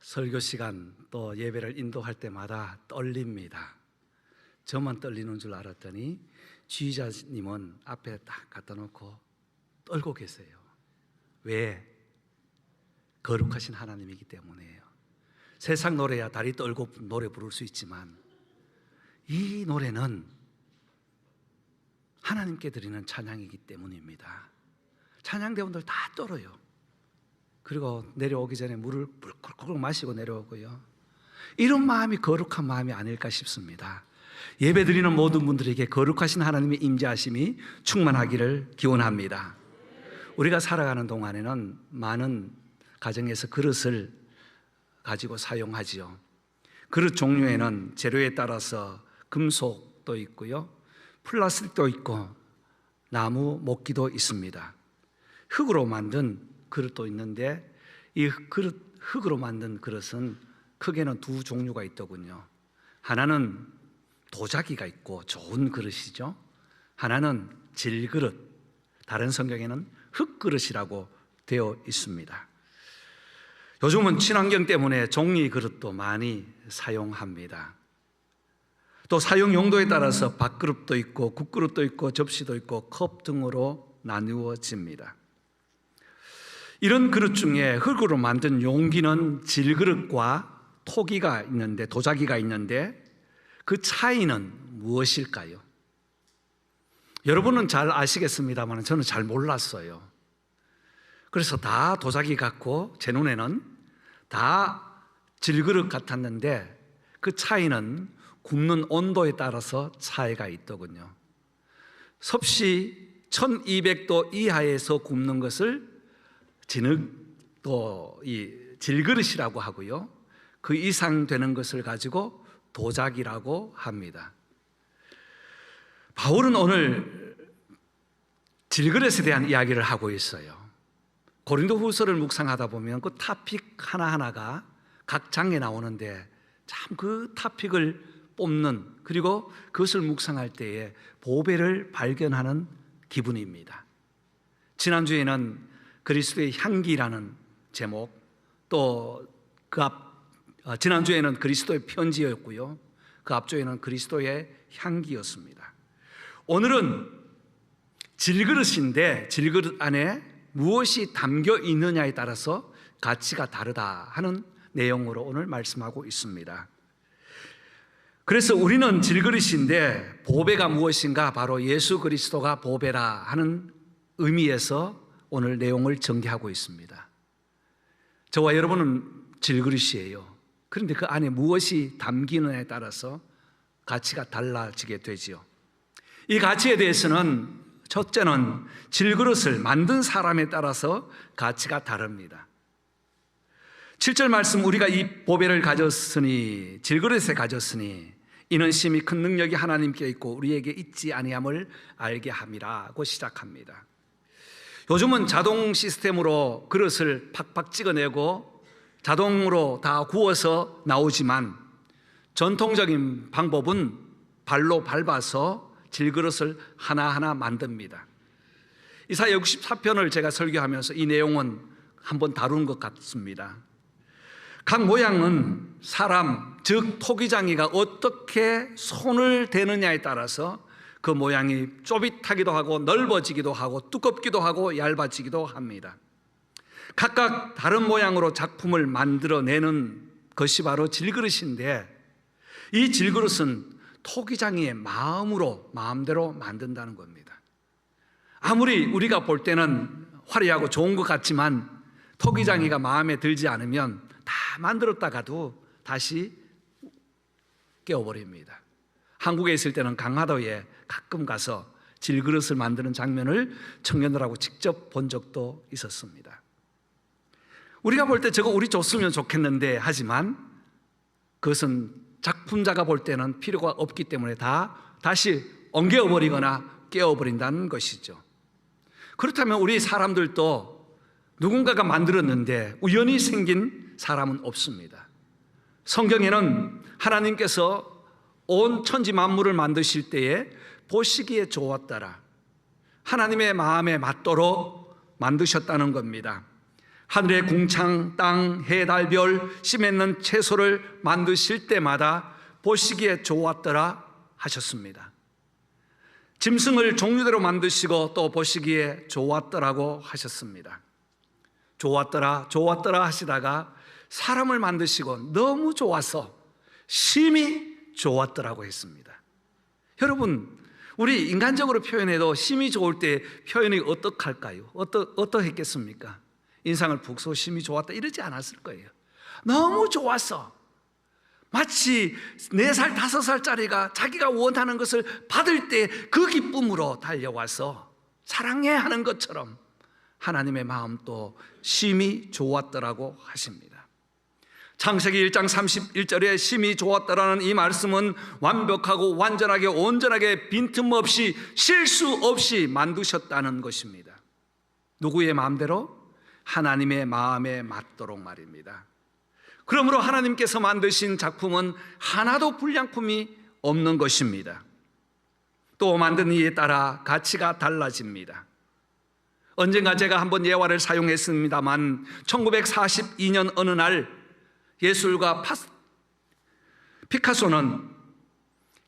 설교 시간 또 예배를 인도할 때마다 떨립니다. 저만 떨리는 줄 알았더니 지휘자님은 앞에 딱 갖다 놓고 떨고 계세요. 왜? 거룩하신 하나님이기 때문이에요. 세상 노래야 다리 떨고 노래 부를 수 있지만 이 노래는 하나님께 드리는 찬양이기 때문입니다. 찬양대원들 다 떨어요. 그리고 내려오기 전에 물을 꿀꿀꿀 마시고 내려오고요. 이런 마음이 거룩한 마음이 아닐까 싶습니다. 예배드리는 모든 분들에게 거룩하신 하나님의 임재하심이 충만하기를 기원합니다. 우리가 살아가는 동안에는 많은 가정에서 그릇을 가지고 사용하지요. 그릇 종류에는 재료에 따라서 금속도 있고요, 플라스틱도 있고 나무 목기도 있습니다. 흙으로 만든 그릇도 있는데 이 흙으로 만든 그릇은 크게는 두 종류가 있더군요. 하나는 도자기가 있고 좋은 그릇이죠. 하나는 질그릇, 다른 성경에는 흙그릇이라고 되어 있습니다. 요즘은 친환경 때문에 종이 그릇도 많이 사용합니다. 또 사용 용도에 따라서 밥그릇도 있고 국그릇도 있고 접시도 있고 컵 등으로 나누어집니다. 이런 그릇 중에 흙으로 만든 용기는 질그릇과 토기가 있는데, 도자기가 있는데 그 차이는 무엇일까요? 여러분은 잘 아시겠습니다만 저는 잘 몰랐어요. 그래서 다 도자기 같고 제 눈에는 다 질그릇 같았는데 그 차이는 굽는 온도에 따라서 차이가 있더군요. 섭씨 1200도 이하에서 굽는 것을 또 이 질그릇이라고 하고요, 그 이상 되는 것을 가지고 도자기라고 합니다. 바울은 오늘 질그릇에 대한 이야기를 하고 있어요. 고린도후서를 묵상하다 보면 그 타픽 하나하나가 각 장에 나오는데 참 그 타픽을 뽑는, 그리고 그것을 묵상할 때에 보배를 발견하는 기분입니다. 지난주에는 그리스도의 향기라는 제목, 또 지난주에는 그리스도의 편지였고요, 그 앞주에는 그리스도의 향기였습니다. 오늘은 질그릇인데 질그릇 안에 무엇이 담겨 있느냐에 따라서 가치가 다르다 하는 내용으로 오늘 말씀하고 있습니다. 그래서 우리는 질그릇인데 보배가 무엇인가? 바로 예수 그리스도가 보배라 하는 의미에서 오늘 내용을 전개하고 있습니다. 저와 여러분은 질그릇이에요. 그런데 그 안에 무엇이 담기느냐에 따라서 가치가 달라지게 되지요. 이 가치에 대해서는 첫째는 질그릇을 만든 사람에 따라서 가치가 다릅니다. 7절 말씀, 우리가 이 보배를 가졌으니, 질그릇에 가졌으니 이는 심히 큰 능력이 하나님께 있고 우리에게 있지 아니함을 알게 함이라고 시작합니다. 요즘은 자동 시스템으로 그릇을 팍팍 찍어내고 자동으로 다 구워서 나오지만 전통적인 방법은 발로 밟아서 질그릇을 하나하나 만듭니다. 이사야 64편을 제가 설교하면서 이 내용은 한번 다룬 것 같습니다. 각 모양은 사람, 즉 토기장이가 어떻게 손을 대느냐에 따라서 그 모양이 쪼빗하기도 하고 넓어지기도 하고 두껍기도 하고 얇아지기도 합니다. 각각 다른 모양으로 작품을 만들어내는 것이 바로 질그릇인데, 이 질그릇은 토기장이의 마음대로 만든다는 겁니다. 아무리 우리가 볼 때는 화려하고 좋은 것 같지만 토기장이가 마음에 들지 않으면 다 만들었다가도 다시 깨어버립니다. 한국에 있을 때는 강화도에 가끔 가서 질그릇을 만드는 장면을 청년들하고 직접 본 적도 있었습니다. 우리가 볼 때 저거 우리 줬으면 좋겠는데 하지만 그것은 작품자가 볼 때는 필요가 없기 때문에 다시 엉겨버리거나 깨어버린다는 것이죠. 그렇다면 우리 사람들도 누군가가 만들었는데 우연히 생긴 사람은 없습니다. 성경에는 하나님께서 온 천지 만물을 만드실 때에 보시기에 좋았더라, 하나님의 마음에 맞도록 만드셨다는 겁니다. 하늘의 궁창, 땅, 해, 달, 별, 씨 맺는 채소를 만드실 때마다 보시기에 좋았더라 하셨습니다. 짐승을 종류대로 만드시고 또 보시기에 좋았더라고 하셨습니다. 좋았더라, 좋았더라 하시다가 사람을 만드시고 너무 좋아서 심히 좋았더라고 했습니다. 여러분, 우리 인간적으로 표현해도 심히 좋을 때 표현이 어떡할까요? 어떠했겠습니까? 인상을 푹 쏘 심히 좋았다 이러지 않았을 거예요. 너무 좋았어. 마치 4살, 5살짜리가 자기가 원하는 것을 받을 때 그 기쁨으로 달려와서 사랑해 하는 것처럼 하나님의 마음도 심히 좋았더라고 하십니다. 창세기 1장 31절에 심히 좋았더라는 이 말씀은 완벽하고 완전하게 온전하게 빈틈없이 실수 없이 만드셨다는 것입니다. 누구의 마음대로? 하나님의 마음에 맞도록 말입니다. 그러므로 하나님께서 만드신 작품은 하나도 불량품이 없는 것입니다. 또 만든 이에 따라 가치가 달라집니다. 언젠가 제가 한번 예화를 사용했습니다만 1942년 어느 날 예술가 피카소는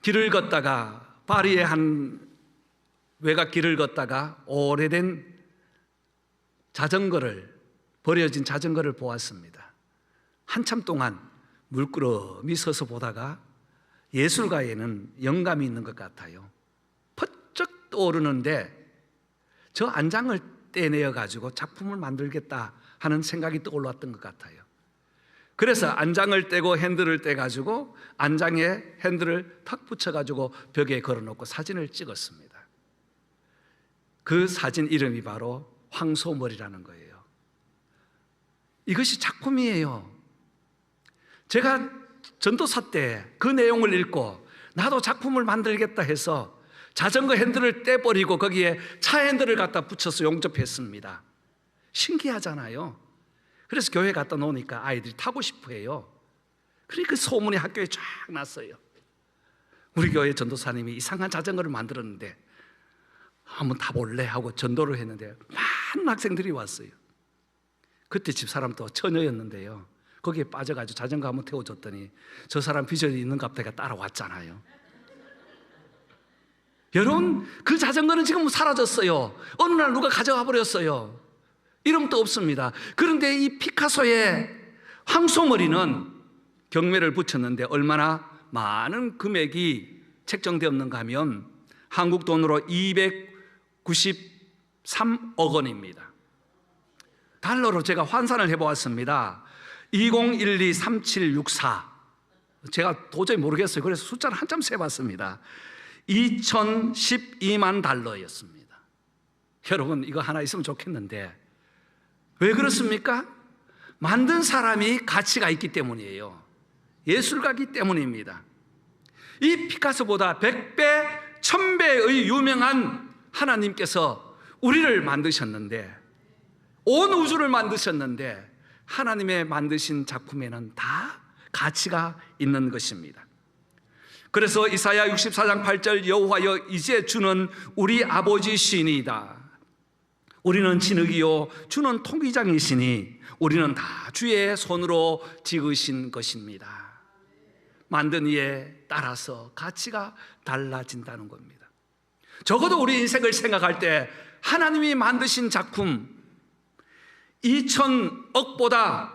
길을 걷다가 파리의 한 외곽길을 걷다가 오래된 버려진 자전거를 보았습니다. 한참 동안 물끄러미 서서 보다가 예술가에는 영감이 있는 것 같아요. 퍼쩍 떠오르는데 저 안장을 떼내어 가지고 작품을 만들겠다 하는 생각이 떠올랐던 것 같아요. 그래서 안장을 떼고 핸들을 떼가지고 안장에 핸들을 탁 붙여가지고 벽에 걸어놓고 사진을 찍었습니다. 그 사진 이름이 바로 황소머리라는 거예요. 이것이 작품이에요. 제가 전도사 때 그 내용을 읽고 나도 작품을 만들겠다 해서 자전거 핸들을 떼버리고 거기에 차 핸들을 갖다 붙여서 용접했습니다. 신기하잖아요. 그래서 교회 갖다 놓으니까 아이들이 타고 싶어 해요. 그러니까 소문이 학교에 쫙 났어요. 우리 교회 전도사님이 이상한 자전거를 만들었는데 한번 타볼래 하고 전도를 했는데 많은 학생들이 왔어요. 그때 집사람도 처녀였는데요, 거기에 빠져가지고 자전거 한번 태워줬더니 저 사람 비전이 있는가 보다 따라왔잖아요. 여러분, 그 자전거는 지금 사라졌어요. 어느 날 누가 가져가 버렸어요. 이름도 없습니다. 그런데 이 피카소의 황소머리는 경매를 붙였는데 얼마나 많은 금액이 책정되었는가 하면 한국 돈으로 293억 원입니다. 달러로 제가 환산을 해보았습니다. 20123764, 제가 도저히 모르겠어요. 그래서 숫자를 한참 세봤습니다. 2012만 달러였습니다. 여러분, 이거 하나 있으면 좋겠는데 왜 그렇습니까? 만든 사람이 가치가 있기 때문이에요. 예술가이기 때문입니다. 이 피카소보다 100배, 1000배의 유명한 하나님께서 우리를 만드셨는데, 온 우주를 만드셨는데 하나님의 만드신 작품에는 다 가치가 있는 것입니다. 그래서 이사야 64장 8절 여호와여 이제 주는 우리 아버지시니이다. 우리는 진흙이요 주는 통기장이시니 우리는 다 주의 손으로 지으신 것입니다. 만든 이에 따라서 가치가 달라진다는 겁니다. 적어도 우리 인생을 생각할 때 하나님이 만드신 작품 2000억보다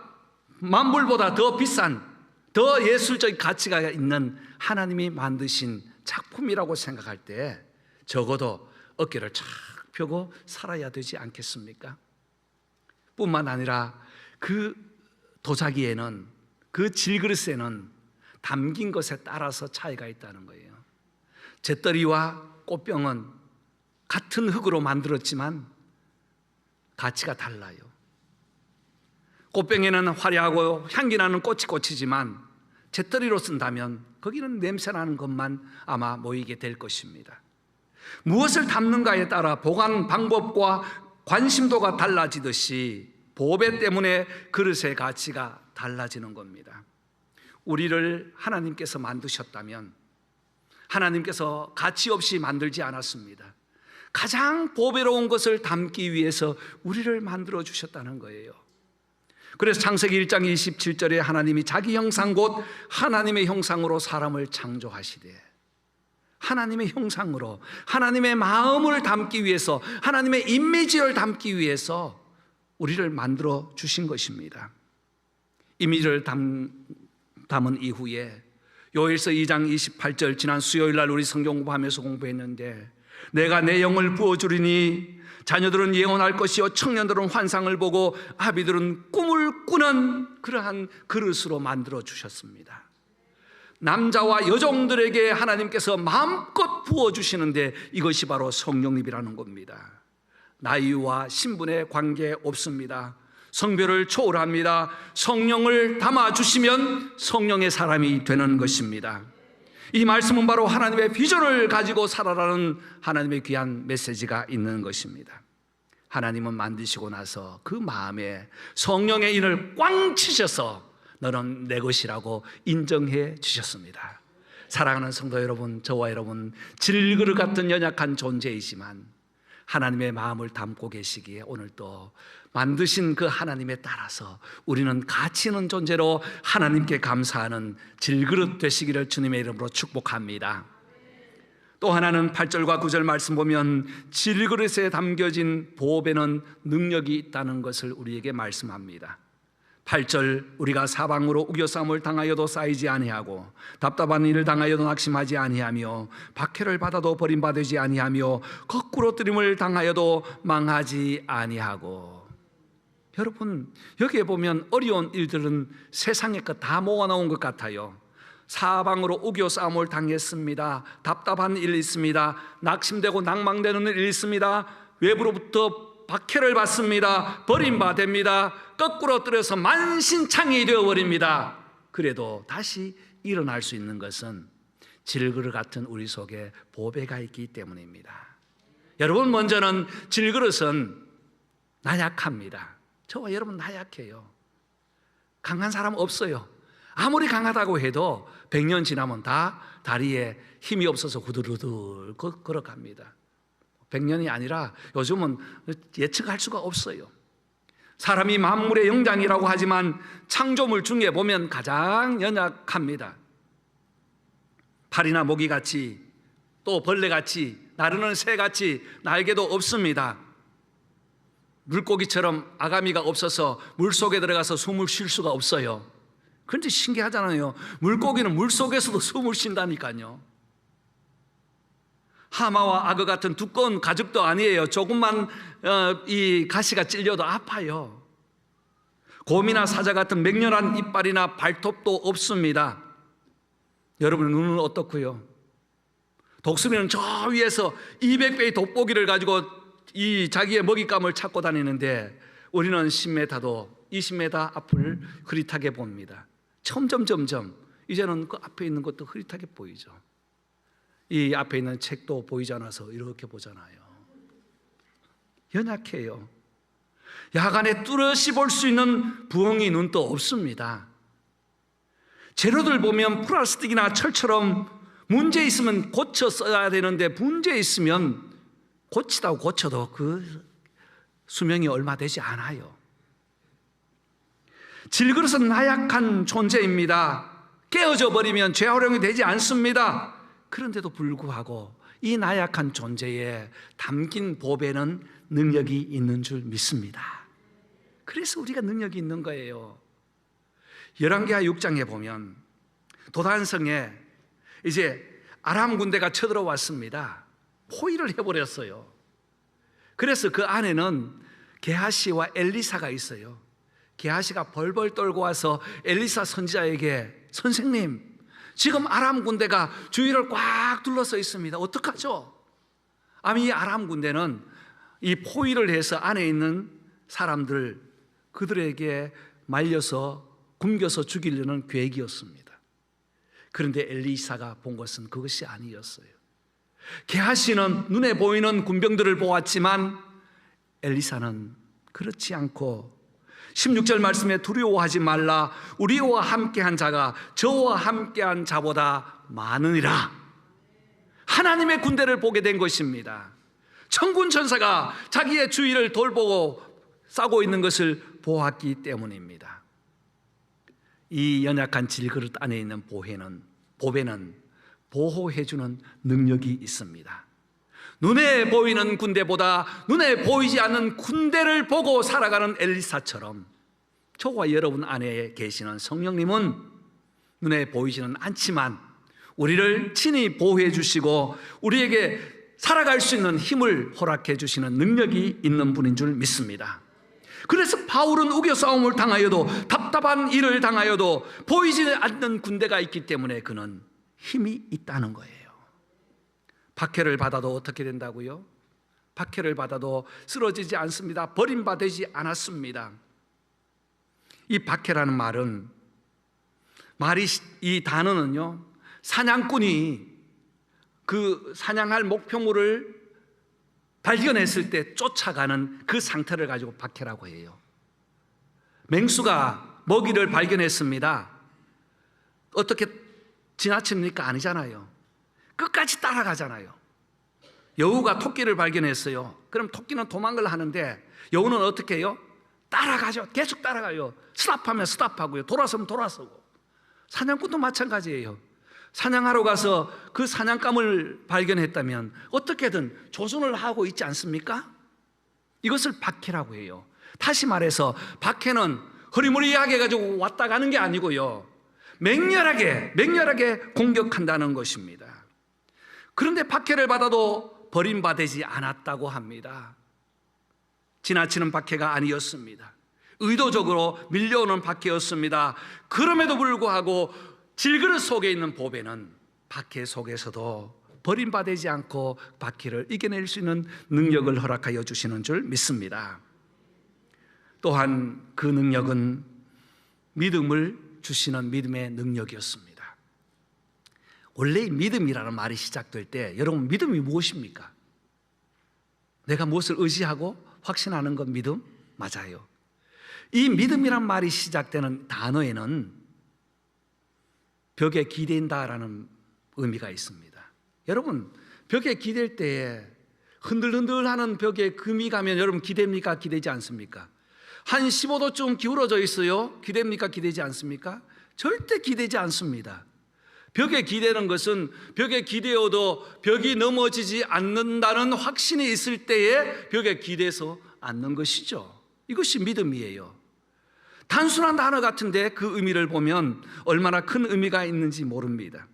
만불보다 더 비싼, 더 예술적 가치가 있는 하나님이 만드신 작품이라고 생각할 때 적어도 어깨를 착 펴고 살아야 되지 않겠습니까? 뿐만 아니라 그 도자기에는, 그 질그릇에는 담긴 것에 따라서 차이가 있다는 거예요. 재떨이와 꽃병은 같은 흙으로 만들었지만 가치가 달라요. 꽃병에는 화려하고 향기나는 꽃이 꽂히지만 재떨이로 쓴다면 거기는 냄새나는 것만 아마 모이게 될 것입니다. 무엇을 담는가에 따라 보관 방법과 관심도가 달라지듯이 보배 때문에 그릇의 가치가 달라지는 겁니다. 우리를 하나님께서 만드셨다면 하나님께서 가치 없이 만들지 않았습니다. 가장 보배로운 것을 담기 위해서 우리를 만들어 주셨다는 거예요. 그래서 창세기 1장 27절에 하나님이 자기 형상 곧 하나님의 형상으로 사람을 창조하시되, 하나님의 형상으로 하나님의 마음을 담기 위해서, 하나님의 이미지를 담기 위해서 우리를 만들어 주신 것입니다. 이미지를 담은 이후에 요엘서 2장 28절, 지난 수요일 날 우리 성경 공부하면서 공부했는데, 내가 내 영을 부어주리니 자녀들은 예언할 것이요 청년들은 환상을 보고 아비들은 꿈을 꾸는 그러한 그릇으로 만들어 주셨습니다. 남자와 여종들에게 하나님께서 마음껏 부어주시는데 이것이 바로 성령님이라는 겁니다. 나이와 신분에 관계 없습니다. 성별을 초월합니다. 성령을 담아주시면 성령의 사람이 되는 것입니다. 이 말씀은 바로 하나님의 비전을 가지고 살아라는 하나님의 귀한 메시지가 있는 것입니다. 하나님은 만드시고 나서 그 마음에 성령의 인을 꽝 치셔서 너는 내 것이라고 인정해 주셨습니다. 사랑하는 성도 여러분, 저와 여러분, 질그릇 같은 연약한 존재이지만 하나님의 마음을 담고 계시기에 오늘도 만드신 그 하나님에 따라서 우리는 가치 있는 존재로 하나님께 감사하는 질그릇 되시기를 주님의 이름으로 축복합니다. 또 하나는 8절과 9절 말씀 보면 질그릇에 담겨진 보배는 능력이 있다는 것을 우리에게 말씀합니다. 8절, 우리가 사방으로 우겨싸움을 당하여도 쌓이지 아니하고 답답한 일을 당하여도 낙심하지 아니하며 박해를 받아도 버림받지 아니하며 거꾸로 뜨림을 당하여도 망하지 아니하고. 여러분, 여기에 보면 어려운 일들은 세상의 것 다 모아놓은 것 같아요. 사방으로 우겨싸움을 당했습니다. 답답한 일이 있습니다. 낙심되고 낭망되는 일이 있습니다. 외부로부터 박해를 받습니다. 버림받습니다. 거꾸로 떨어서 만신창이 되어버립니다. 그래도 다시 일어날 수 있는 것은 질그릇 같은 우리 속에 보배가 있기 때문입니다. 여러분, 먼저는 질그릇은 나약합니다. 저와 여러분 나약해요. 강한 사람 없어요. 아무리 강하다고 해도 100년 지나면 다 다리에 힘이 없어서 후들후들 걸어갑니다. 100년이 아니라 요즘은 예측할 수가 없어요. 사람이 만물의 영장이라고 하지만 창조물 중에 보면 가장 연약합니다. 파리나 모기같이, 또 벌레같이, 나르는 새같이 날개도 없습니다. 물고기처럼 아가미가 없어서 물속에 들어가서 숨을 쉴 수가 없어요. 그런데 신기하잖아요. 물고기는 물속에서도 숨을 쉰다니까요. 하마와 악어 같은 두꺼운 가죽도 아니에요. 조금만 이 가시가 찔려도 아파요. 곰이나 사자 같은 맹렬한 이빨이나 발톱도 없습니다. 여러분, 눈은 어떻고요? 독수리는 저 위에서 200배의 돋보기를 가지고 이 자기의 먹잇감을 찾고 다니는데 우리는 10m도 20m 앞을 흐릿하게 봅니다. 점점 이제는 그 앞에 있는 것도 흐릿하게 보이죠. 이 앞에 있는 책도 보이지 않아서 이렇게 보잖아요. 연약해요. 야간에 뚜렷이 볼 수 있는 부엉이 눈도 없습니다. 재료들 보면 플라스틱이나 철처럼 문제 있으면 고쳐 써야 되는데 문제 있으면 고치다고 고쳐도 그 수명이 얼마 되지 않아요. 질그릇은 나약한 존재입니다. 깨어져 버리면 재활용이 되지 않습니다. 그런데도 불구하고 이 나약한 존재에 담긴 보배는 능력이 있는 줄 믿습니다. 그래서 우리가 능력이 있는 거예요. 열왕기하 6장에 보면 도단성에 이제 아람 군대가 쳐들어왔습니다. 포위를 해버렸어요. 그래서 그 안에는 게하시와 엘리사가 있어요. 게하시가 벌벌 떨고 와서 엘리사 선지자에게, 선생님, 지금 아람 군대가 주위를 꽉 둘러서 있습니다. 어떡하죠? 이 아람 군대는 이 포위를 해서 안에 있는 사람들, 그들에게 말려서 굶겨서 죽이려는 계획이었습니다. 그런데 엘리사가 본 것은 그것이 아니었어요. 게하시는 눈에 보이는 군병들을 보았지만 엘리사는 그렇지 않고 16절 말씀에 두려워하지 말라, 우리와 함께한 자가 저와 함께한 자보다 많으니라. 하나님의 군대를 보게 된 것입니다. 천군 천사가 자기의 주위를 돌보고 싸고 있는 것을 보았기 때문입니다. 이 연약한 질그릇 안에 있는 보배는 보호해주는 능력이 있습니다. 눈에 보이는 군대보다 눈에 보이지 않는 군대를 보고 살아가는 엘리사처럼 저와 여러분 안에 계시는 성령님은 눈에 보이지는 않지만 우리를 친히 보호해 주시고 우리에게 살아갈 수 있는 힘을 허락해 주시는 능력이 있는 분인 줄 믿습니다. 그래서 바울은 우겨 싸움을 당하여도 답답한 일을 당하여도 보이지 않는 군대가 있기 때문에 그는 힘이 있다는 거예요. 박해를 받아도 어떻게 된다고요? 박해를 받아도 쓰러지지 않습니다. 버림받지 않았습니다. 이 박해라는 이 단어는요, 사냥꾼이 그 사냥할 목표물을 발견했을 때 쫓아가는 그 상태를 가지고 박해라고 해요. 맹수가 먹이를 발견했습니다. 어떻게 지나칩니까? 아니잖아요. 끝까지 따라가잖아요. 여우가 토끼를 발견했어요. 그럼 토끼는 도망을 하는데 여우는 어떻게 해요? 따라가죠. 계속 따라가요. 스탑하면 스탑하고요. 돌아서면 돌아서고. 사냥꾼도 마찬가지예요. 사냥하러 가서 그 사냥감을 발견했다면 어떻게든 조준을 하고 있지 않습니까? 이것을 박해라고 해요. 다시 말해서 박해는 허리무리하게 해가지고 왔다 가는 게 아니고요, 맹렬하게 공격한다는 것입니다. 그런데 박해를 받아도 버림받지 않았다고 합니다. 지나치는 박해가 아니었습니다. 의도적으로 밀려오는 박해였습니다. 그럼에도 불구하고 질그릇 속에 있는 보배는 박해 속에서도 버림받지 않고 박해를 이겨낼 수 있는 능력을 허락하여 주시는 줄 믿습니다. 또한 그 능력은 믿음을 주시는 믿음의 능력이었습니다. 원래 이 믿음이라는 말이 시작될 때 여러분, 믿음이 무엇입니까? 내가 무엇을 의지하고 확신하는 건 믿음? 맞아요. 이 믿음이란 말이 시작되는 단어에는 벽에 기댄다라는 의미가 있습니다. 여러분, 벽에 기댈 때에 흔들흔들하는 벽에 금이 가면 여러분 기댑니까? 기대지 않습니까? 한 15도쯤 기울어져 있어요. 기댑니까? 기대지 않습니까? 절대 기대지 않습니다. 벽에 기대는 것은 벽에 기대어도 벽이 넘어지지 않는다는 확신이 있을 때에 벽에 기대서 앉는 것이죠. 이것이 믿음이에요. 단순한 단어 같은데 그 의미를 보면 얼마나 큰 의미가 있는지 모릅니다.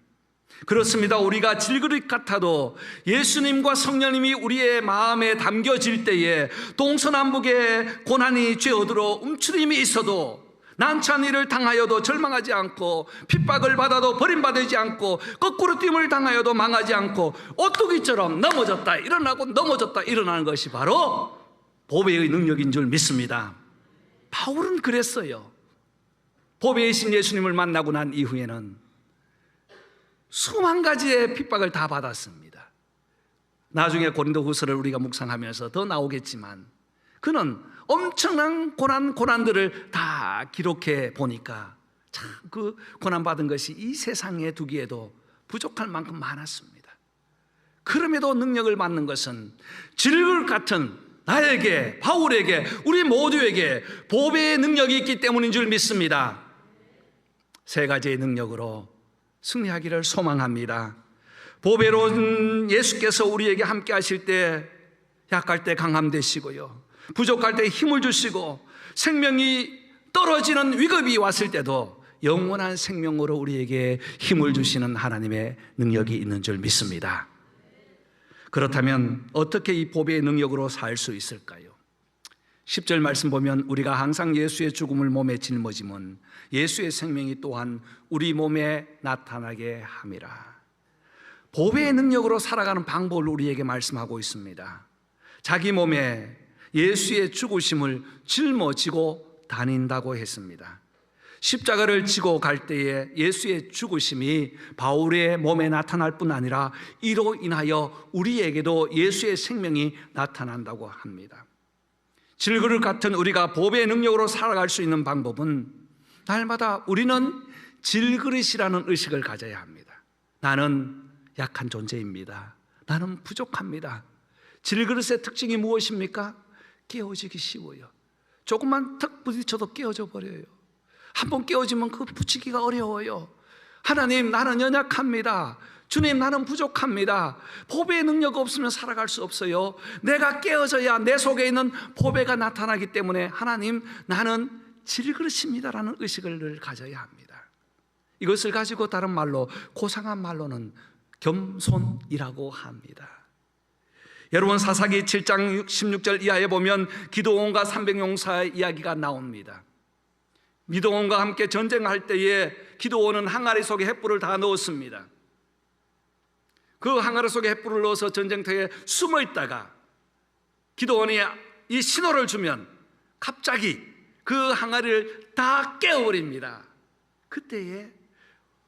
그렇습니다. 우리가 질그릇 같아도 예수님과 성령님이 우리의 마음에 담겨질 때에 동서남북의 고난이 죄어들어 움츠림이 있어도 난처한 일을 당하여도 절망하지 않고 핍박을 받아도 버림받지 않고 거꾸로 뛴을 당하여도 망하지 않고 오뚜기처럼 넘어졌다 일어나고 넘어졌다 일어나는 것이 바로 보배의 능력인 줄 믿습니다. 바울은 그랬어요. 보배이신 예수님을 만나고 난 이후에는 수만 가지의 핍박을 다 받았습니다. 나중에 고린도후서를 우리가 묵상하면서 더 나오겠지만 그는 엄청난 고난들을 다 기록해 보니까 참 그 고난받은 것이 이 세상에 두기에도 부족할 만큼 많았습니다. 그럼에도 능력을 받는 것은 질그릇 같은 나에게, 바울에게, 우리 모두에게 보배의 능력이 있기 때문인 줄 믿습니다. 세 가지의 능력으로 승리하기를 소망합니다. 보배로운 예수께서 우리에게 함께 하실 때 약할 때 강함 되시고요, 부족할 때 힘을 주시고, 생명이 떨어지는 위급이 왔을 때도 영원한 생명으로 우리에게 힘을 주시는 하나님의 능력이 있는 줄 믿습니다. 그렇다면 어떻게 이 보배의 능력으로 살 수 있을까요? 10절 말씀 보면 우리가 항상 예수의 죽음을 몸에 짊어지면 예수의 생명이 또한 우리 몸에 나타나게 함이라. 보배의 능력으로 살아가는 방법을 우리에게 말씀하고 있습니다. 자기 몸에 예수의 죽으심을 짊어지고 다닌다고 했습니다. 십자가를 지고 갈 때에 예수의 죽으심이 바울의 몸에 나타날 뿐 아니라 이로 인하여 우리에게도 예수의 생명이 나타난다고 합니다. 질그릇 같은 우리가 보배의 능력으로 살아갈 수 있는 방법은 날마다 우리는 질그릇이라는 의식을 가져야 합니다. 나는 약한 존재입니다. 나는 부족합니다. 질그릇의 특징이 무엇입니까? 깨어지기 쉬워요. 조금만 턱 부딪혀도 깨어져 버려요. 한번 깨어지면 그 붙이기가 어려워요. 하나님, 나는 연약합니다. 주님, 나는 부족합니다. 보배의 능력 없으면 살아갈 수 없어요. 내가 깨어져야 내 속에 있는 보배가 나타나기 때문에 하나님, 나는 질그릇입니다라는 의식을 늘 가져야 합니다. 이것을 가지고 다른 말로, 고상한 말로는 겸손이라고 합니다. 여러분, 사사기 7장 16절 이하에 보면 기드온과 300용사의 이야기가 나옵니다. 기드온과 함께 전쟁할 때에 기드온은 항아리 속에 횃불을 다 넣었습니다. 그 항아리 속에 횃불을 넣어서 전쟁터에 숨어 있다가 기드온이 이 신호를 주면 갑자기 그 항아리를 다 깨어버립니다. 그때에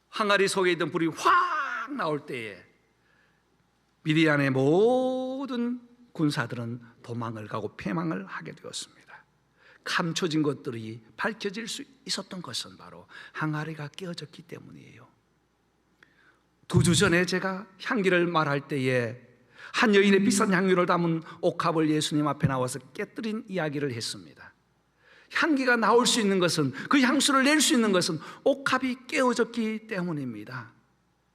항아리 속에 있던 불이 확 나올 때에 미디안의 모든 군사들은 도망을 가고 패망을 하게 되었습니다. 감춰진 것들이 밝혀질 수 있었던 것은 바로 항아리가 깨어졌기 때문이에요. 2주 전에 제가 향기를 말할 때에 한 여인의 비싼 향유를 담은 옥합을 예수님 앞에 나와서 깨뜨린 이야기를 했습니다. 향기가 나올 수 있는 것은, 그 향수를 낼 수 있는 것은 옥합이 깨어졌기 때문입니다.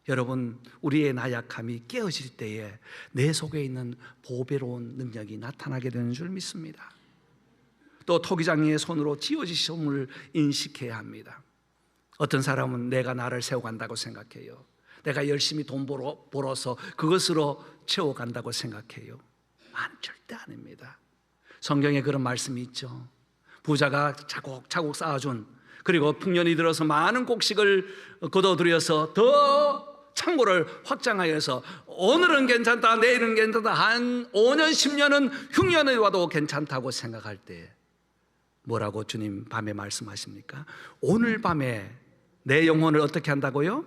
여러분, 우리의 나약함이 깨어질 때에 내 속에 있는 보배로운 능력이 나타나게 되는 줄 믿습니다. 또 토기장이의 손으로 지어지심을 인식해야 합니다. 어떤 사람은 내가 나를 세워간다고 생각해요. 내가 열심히 돈 벌어서 그것으로 채워간다고 생각해요. 절대 아닙니다. 성경에 그런 말씀이 있죠. 부자가 차곡차곡 쌓아준, 그리고 풍년이 들어서 많은 곡식을 거둬들여서 더 창고를 확장하여서 오늘은 괜찮다, 내일은 괜찮다, 한 5년 10년은 흉년이 와도 괜찮다고 생각할 때 뭐라고 주님 밤에 말씀하십니까? 오늘 밤에 내 영혼을 어떻게 한다고요?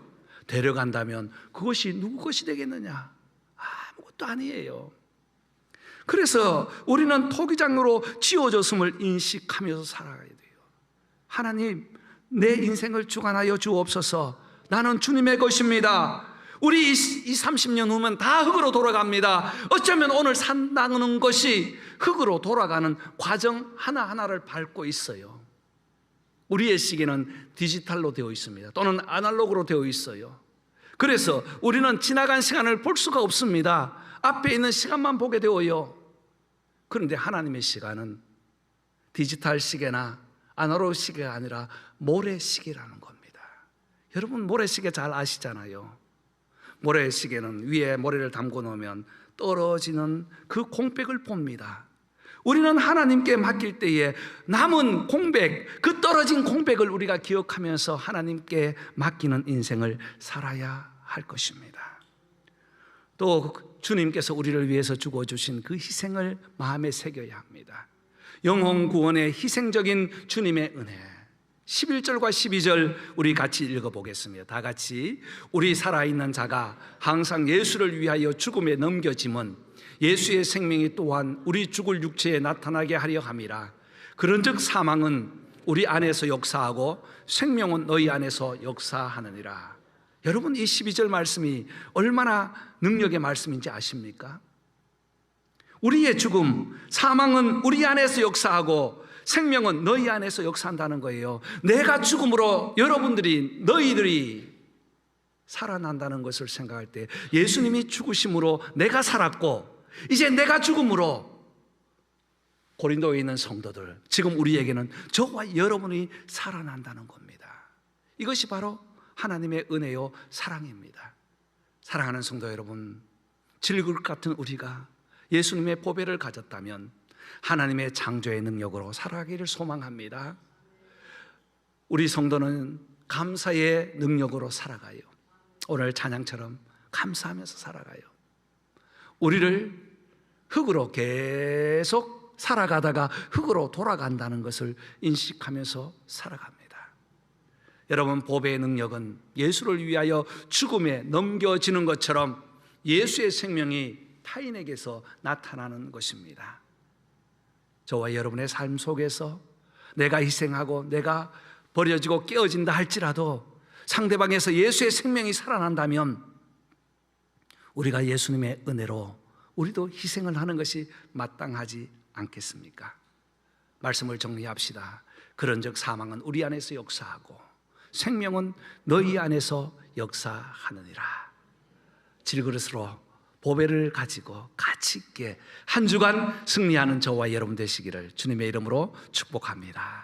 데려간다면 그것이 누구 것이 되겠느냐? 아무것도 아니에요. 그래서 우리는 토기장으로 지어졌음을 인식하면서 살아가야 돼요. 하나님, 내 인생을 주관하여 주옵소서. 나는 주님의 것입니다. 우리 이 30년 후면 다 흙으로 돌아갑니다. 어쩌면 오늘 산다는 것이 흙으로 돌아가는 과정 하나하나를 밟고 있어요. 우리의 시계는 디지털로 되어 있습니다. 또는 아날로그로 되어 있어요. 그래서 우리는 지나간 시간을 볼 수가 없습니다. 앞에 있는 시간만 보게 되어요. 그런데 하나님의 시간은 디지털 시계나 아날로그 시계가 아니라 모래시계라는 겁니다. 여러분, 모래시계 잘 아시잖아요. 모래시계는 위에 모래를 담고 놓으면 떨어지는 그 공백을 봅니다. 우리는 하나님께 맡길 때에 남은 공백, 그 떨어진 공백을 우리가 기억하면서 하나님께 맡기는 인생을 살아야 할 것입니다. 또 주님께서 우리를 위해서 죽어주신 그 희생을 마음에 새겨야 합니다. 영혼 구원의 희생적인 주님의 은혜, 11절과 12절 우리 같이 읽어보겠습니다. 다 같이. 우리 살아있는 자가 항상 예수를 위하여 죽음에 넘겨짐은 예수의 생명이 또한 우리 죽을 육체에 나타나게 하려 함이라. 그런즉 사망은 우리 안에서 역사하고 생명은 너희 안에서 역사하느니라. 여러분, 이 12절 말씀이 얼마나 능력의 말씀인지 아십니까? 우리의 죽음, 사망은 우리 안에서 역사하고 생명은 너희 안에서 역사한다는 거예요. 내가 죽음으로 여러분들이, 너희들이 살아난다는 것을 생각할 때 예수님이 죽으심으로 내가 살았고 이제 내가 죽음으로 고린도에 있는 성도들, 지금 우리에게는 저와 여러분이 살아난다는 겁니다. 이것이 바로 하나님의 은혜요 사랑입니다. 사랑하는 성도 여러분, 질그릇 같은 우리가 예수님의 보배를 가졌다면 하나님의 창조의 능력으로 살아가기를 소망합니다. 우리 성도는 감사의 능력으로 살아가요. 오늘 찬양처럼 감사하면서 살아가요. 우리를 흙으로 계속 살아가다가 흙으로 돌아간다는 것을 인식하면서 살아갑니다. 여러분, 보배의 능력은 예수를 위하여 죽음에 넘겨지는 것처럼 예수의 생명이 타인에게서 나타나는 것입니다. 저와 여러분의 삶 속에서 내가 희생하고 내가 버려지고 깨어진다 할지라도 상대방에서 예수의 생명이 살아난다면 우리가 예수님의 은혜로 우리도 희생을 하는 것이 마땅하지 않겠습니까? 말씀을 정리합시다. 그런즉 사망은 우리 안에서 역사하고 생명은 너희 안에서 역사하느니라. 질그릇으로 보배를 가지고 가치 있게 한 주간 승리하는 저와 여러분 되시기를 주님의 이름으로 축복합니다.